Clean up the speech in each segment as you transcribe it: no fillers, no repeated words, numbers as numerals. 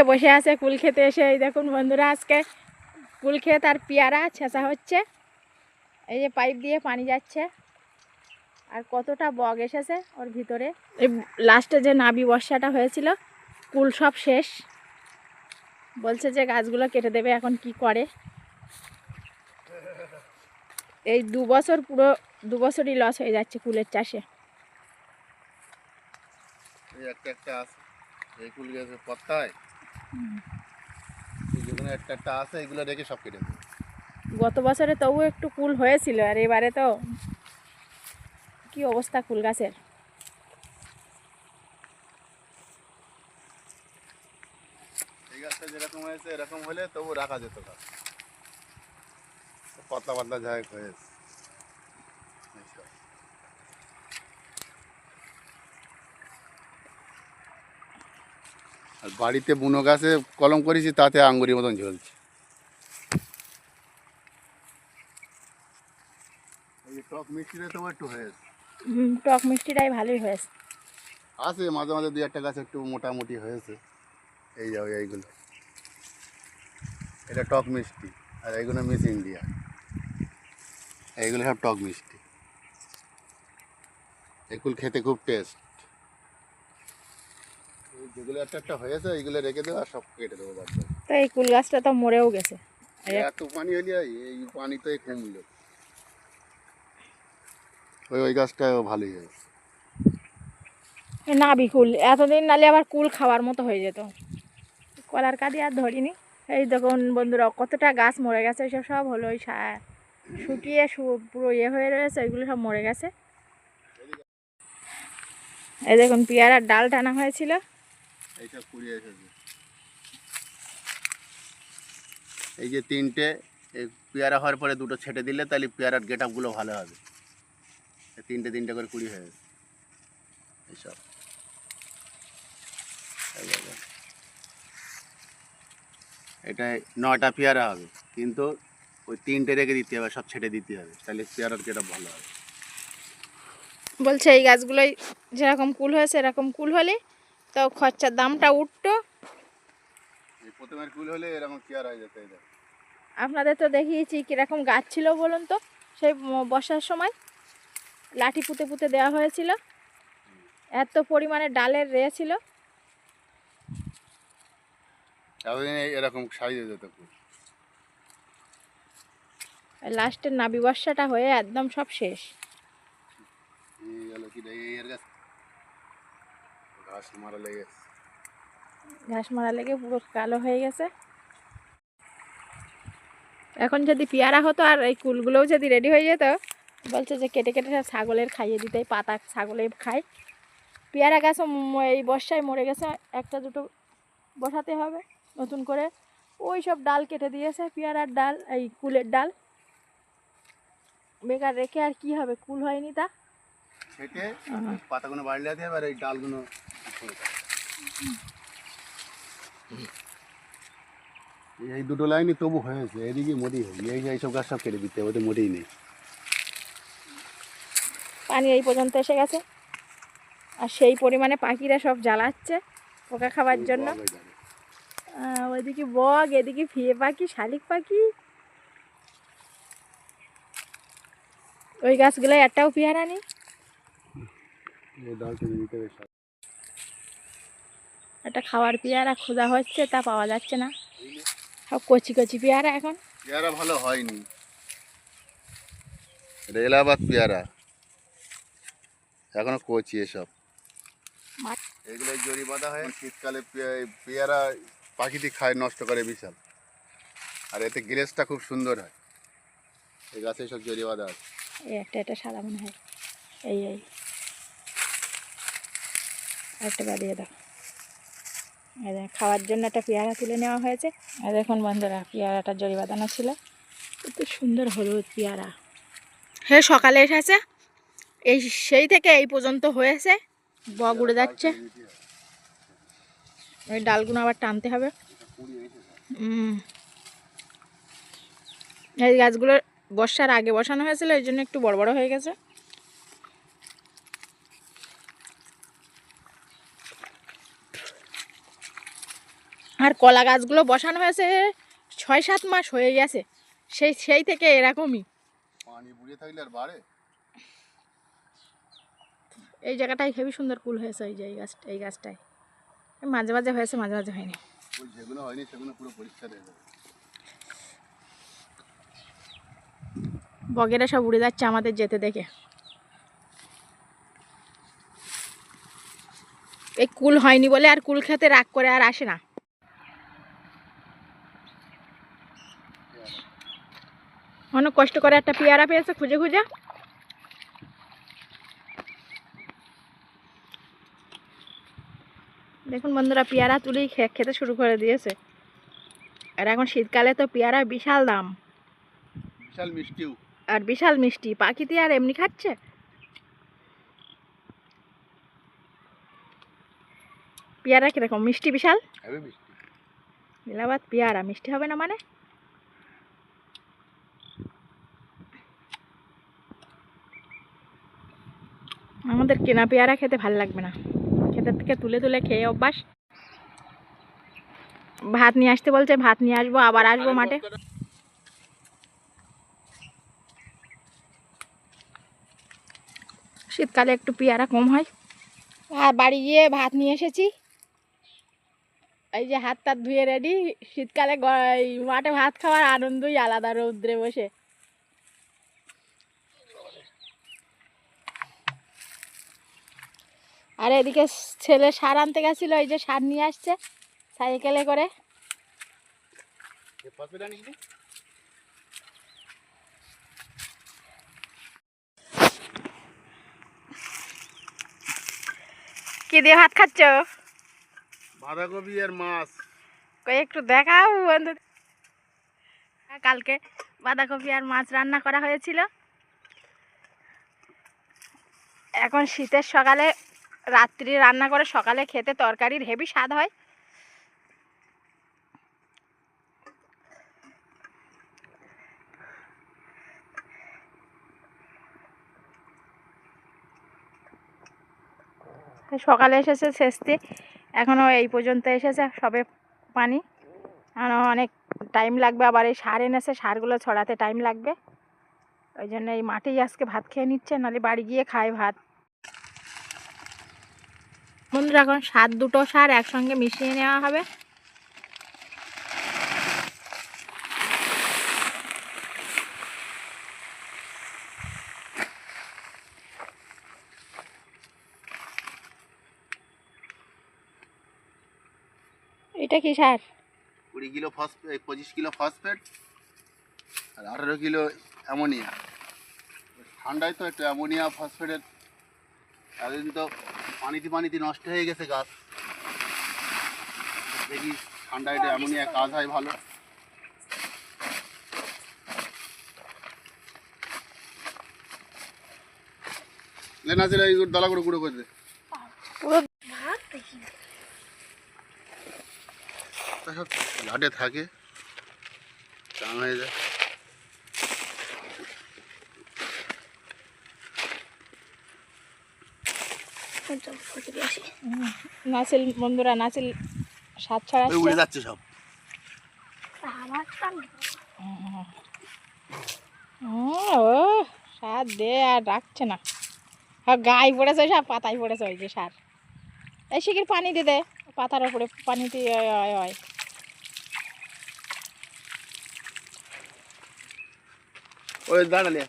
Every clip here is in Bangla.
বসে আছে কুল খেতে এসে। এই দেখুন বন্ধুরা, আজকে কুল ক্ষেত আর পেয়ারা ছেঁচা হচ্ছে। এই যে পাইপ দিয়ে পানি যাচ্ছে, আর কতটা বগ এসেছে ওর ভিতরে। এই লাস্টে যে নাবি বর্ষাটা হয়েছিল, কুল সব শেষ। বলছে যে গাছগুলো কেটে দেবে, এখন কি করে। এই 2 বছর, পুরো 2 বছরই লস হয়ে যাচ্ছে কুলের চাষে। একটা আছে এই কুল গাছের পাতায়, যেখানে একটা আছে এগুলো রেখে সব কেটে দেবে। গত বছরে তবু একটু কুল হয়েছিল, আর এবারে তো কি অবস্থা কুল গাছের। এই গাছটা যেরকম হয়েছে এরকম হলে তবু রাখা যেত গাছ, পাতলা পাতলা জায়গা হয়েছে। আর বাড়িতে বুনো গাছে কলম করেছি, তাতে আঙ্গুরের মতন ঝুলছে। এই টক মিষ্টিটা তো একটু হয়েছে। টক মিষ্টিটাই ভালোই হয়েছে। আছে মাঝে মাঝে 2-1টা গাছ একটু মোটামুটি হয়েছে। এই যাও এইগুলো, এটা টক মিষ্টি, আর এইগুলো মিস ইন্ডিয়া, এইগুলো সব টক মিষ্টি। এগুলো খেতে খুব টেস্ট। যেগুলো একটা হয়েছে এইগুলো রেখে দেবো, আর সব কেটে দেবো বাদ। তো এই কুল গাছটা তো মরেও গেছে। এত পানি হলে এই পানি তো কমলো। ওই গাছটা ভালোই হয়েছে। নাবি কুল এতদিন নালে আবার কুল খাওয়ার মতো হয়ে যেত। কলার কাঁদি আর ধরিনি। এই দেখুন বন্ধুরা, কতটা গাছ মরে গেছে। এসব সব হলো ওই শুকিয়ে পুরো হয়ে রয়েছে, ওইগুলো সব মরে গেছে। এই দেখুন পেয়ারার ডাল টানা হয়েছিল, এইটা কুড়িয়ে এসেছে। এই যে 3টে, এই পেয়ারা হওয়ার পরে 2টো ছেটে দিলে তাহলে পেয়ারার গেট আপগুলো ভালো হবে। 3টে করে কুড়ি হয়ে গেছে এইসব। এটা 9টা পেয়ারা হবে, কিন্তু ওই 3টে রেখে দিতে হবে, সব ছেটে দিতে হবে, তাহলে পেয়ারার গেট আপ ভালো হবে। বলছে এই গাছগুলোই যেরকম কুল হয়েছে এরকম কুল হলে তো খরচার দামটা উঠতো। প্রথমের কুল হলে এরকম পেয়ারা হয়ে যেত। আপনাদের তো দেখিয়েছি কীরকম গাছ ছিল বলুন তো। সেই বর্ষার সময় লাঠি পুঁতে পুঁতে দেওয়া হয়েছিল, এত পরিমাণে ডালের রে ছিল। এতদিন এরকম সাইজ হয়ে যেত কুল। লাস্টের নাবি বর্ষাটা হয়ে একদম সব শেষ। ঘাস মারা লেগে, ঘাস মারা লেগে পুরো কালো হয়ে গেছে। এখন যদি পেয়ারা হতো আর এই কুলগুলোও যদি রেডি হয়ে যেত, বলছে যে কেটে কেটে সব ছাগলের খাইয়ে দিতে, পাতা ছাগলে খায়। পেয়ারা গাছও এই বর্ষায় মরে গেছে, 1-2 বসাতে হবে নতুন করে। ওই সব ডাল কেটে দিয়েছে, পেয়ারার ডাল, এই কুলের ডাল বেকার রেখে আর কি হবে, কুল হয়নি তা। ছেটে পাতাগুলো বাড়লে দিয়ে আর এই ডালগুলো এই 2টো লাইনই তবু হয়েছে। এদিকে মোটেই হয়নি, এইসব গাছ সব কেটে দিতে হবে, ওদের মোটেই নেই। পানি এই পর্যন্ত এসে গেছে, আর সেই পরিমাণে পাখিরা সব জ্বালাচ্ছে পোকা খাবার জন্য। ওইদিকে বগ, এদিকে ফিয়ে পাখি, শালিক পাখি। ওই গাছগুলোয় একটাও পেয়ারা নেই। একটা খাওয়ার পেয়ারা খোঁজা হচ্ছে, তা পাওয়া যাচ্ছে না। সব কচি কচি পেয়ারা। এখন পেয়ারা ভালো হয়নি, এটা এলাহাবাদ পেয়ারা, এখনো কচি। এসব এগুলো জড়ি বাঁধা হয়, শীতকালে পেয়ারা পাখিটি খায়, নষ্ট করে বিশাল। আর এতে গ্লেসটা খুব সুন্দর হয়। এই গাছে সব জড়ি বাঁধা আছে। এই একটা সাদা মনে হয়। এই একটা বাদিয়ে দাও। খাওয়ার জন্য একটা পেয়ারা তুলে নেওয়া হয়েছে। আর দেখুন বন্ধুরা, পেয়ারাটা জড়ি বাঁধানো ছিল, কত সুন্দর হলুদ পেয়ারা। হ্যাঁ, সকালে এসেছে, এই সেই থেকে এই পর্যন্ত হয়েছে, বগ উড়ে যাচ্ছে। ওই ডালগুলো আবার টানতে হবে। এই গাছগুলো বর্ষার আগে বসানো হয়েছিল, এই জন্য একটু বড় বড় হয়ে গেছে। আর কলা গাছগুলো বসানো হয়েছে 6-7 মাস হয়ে গেছে, সেই থেকে এরকমই। পানি বুড়িয়ে থাকলে আর বাড়ে। এই জায়গাটায় হেবি সুন্দর কুল হয়েছে, এই যে এই গাছটায় মাঝে মাঝে হয়েছে, মাঝে মাঝে হয়নি। ওই যেগুলো হয়নি সেগুলো পুরো পরিষ্কার হয়ে যাবে। বগেরা সব উড়ে যাচ্ছে আমাদের যেতে দেখে। এই কুল হয়নি বলে আর কুল খেতে রাগ করে আর আসে না। অনেক কষ্ট করে একটা পেয়ারা পেয়েছে খুঁজে খুঁজে। দেখুন বন্ধুরা, পেয়ারা তুলেই খেতে শুরু করে দিয়েছে। আর এখন শীতকালে তো পেয়ারা বিশাল দাম, বিশাল মিষ্টিও, আর বিশাল মিষ্টি। পাখিতে আর এমনি খাচ্ছে। পেয়ারা কিরকম মিষ্টি? বিশাল মিষ্টি। নীলাবাদ পেয়ারা মিষ্টি হবে না মানে? আমাদের কেনা পেয়ারা খেতে ভালো লাগবে না, ক্ষেতের থেকে তুলে তুলে খেয়ে অভ্যাস। ভাত নিয়ে আসতে বলছে, ভাত নিয়ে আসবো, আবার আসবো মাঠে। শীতকালে একটু পেয়ারা কম হয়। আর বাড়ি গিয়ে ভাত নিয়ে এসেছি, এই যে হাত টাত ধুয়ে রেডি। শীতকালে মাঠে ভাত খাওয়ার আনন্দই আলাদা, রৌদ্রে বসে। আর এদিকে ছেলে সার আনতে গেছিল, এই যে সার নিয়ে আসছে সাইকেলে করে। কি দিয়ে ভাত খাচ্ছ? বাঁধাকপি আর মাছ। কই একটু দেখাও বন্ধু। কালকে বাঁধাকপি আর মাছ রান্না করা হয়েছিল। এখন শীতের সকালে রাত্রি রান্না করে সকালে খেতে তরকারির হেভি স্বাদ হয়। সকালে এসেছে সেচতে, এখনও এই পর্যন্ত এসেছে সবে পানি। এখনও অনেক টাইম লাগবে, আবার এই সার এনেছে, সারগুলো ছড়াতে টাইম লাগবে। ওই জন্য এই মাঠেই আজকে ভাত খেয়ে নিচ্ছে, নাহলে বাড়ি গিয়ে খায় ভাত। বন্ধুরা, এখন দুটো সার একসঙ্গে মিশিয়ে নেওয়া হবে। এটা কি সার? 20 কিলো ফসফেট, 25 কিলো ফসফেট আর 18 কিলো অ্যামোনিয়া। ঠান্ডায় তো একটু অ্যামোনিয়া ফসফেটের, এতদিন তো পানিতে নষ্ট হয়ে গেছে গাছ। দেখি ঠান্ডায় একটু অ্যামোনিয়া কাজ হয় ভালো। লেনা ছিল এই দলা করে গুঁড়ো করে দে। সব ঘাটে থাকে, চান হয়ে যায়। নাসিল বন্ধুরা, নাসিল সাত ছাড়াচ্ছে, উড়ে যাচ্ছে সব। ও সার দে আর রাখছে না, গায়ে পড়েছে সব, পাতায় পড়েছে ওই যে সার। এই শিগগির পানি দিয়ে দে, পাতার উপরে পানি দিয়ে হয়। ওই দাঁড়ালে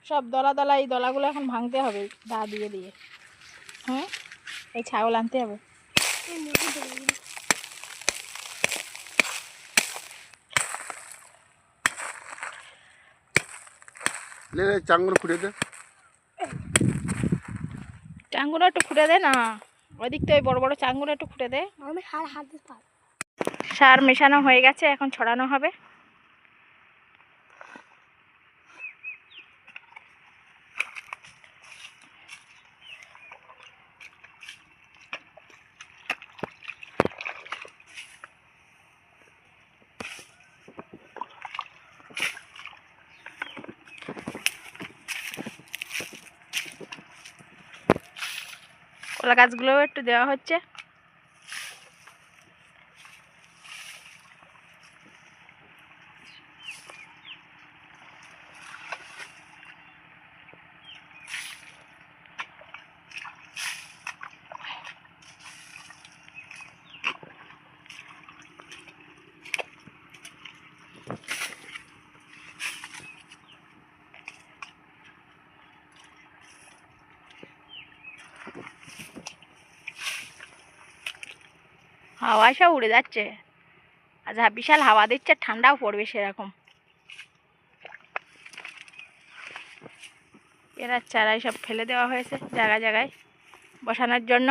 সব দলা এই দলাগুলো এখন ভাঙতে হবে দা দিয়ে দিয়ে। হ্যাঁ, এই ছাগল আনতে হবে। চাঙ্গুলো খুঁড়ে দে, চাঙ্গুলো একটু খুঁড়ে দে না, ওই দিক থেকে বড় বড় চাঙ্গুলো একটু খুঁড়ে দে। সার মেশানো হয়ে গেছে, এখন ছড়ানো হবে। কলা গাছগুলোও একটু দেওয়া হচ্ছে। হাওয়া সব উড়ে যাচ্ছে। আজ বিশাল হাওয়া দিচ্ছে, ঠান্ডাও পড়বে সেরকম। এরা চারাই সব ফেলে দেওয়া হয়েছে জায়গায় জায়গায় বসানোর জন্য।